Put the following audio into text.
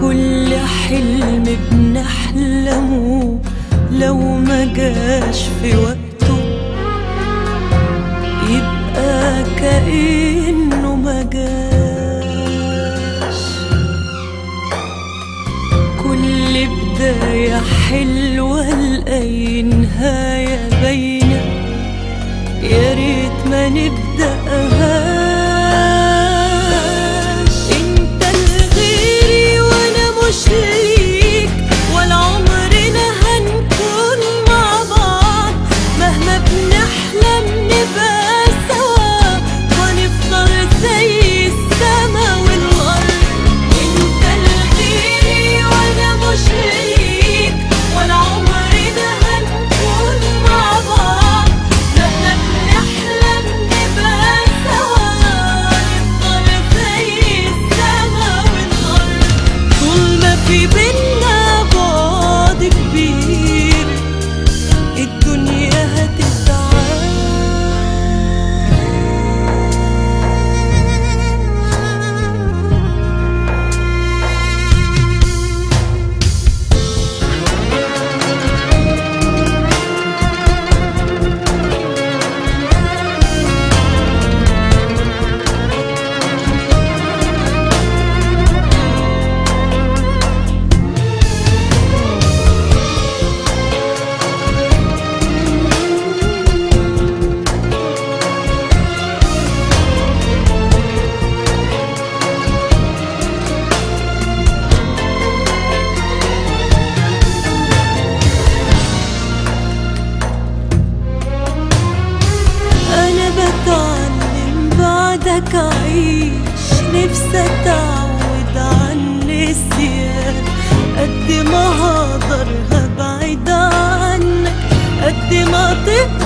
كل حلم بنحلمه لو ما جاش في وقته يبقى كأنه ما جاش. كل بداية حلوة لأي نهاية باينة، يا ريت ما نبدأهاش. مش ليك ولا عمرنا هنكون مع بعض، مهما بنحلم نبقى سوا ونفضل زي السما والأرض. انت لغيري وانا مش ليك ولا عمرنا هنكون مع بعض، مهما بنحلم نبقى سوا ونفضل زي السما والأرض. طول ما في بينا بعد كبير الدنيا هتتعاش. بتعلم بعدك أعيش، نفسي أتعود عن النسيان. قد ما هقدر هبعد عنك، قد ما تقدر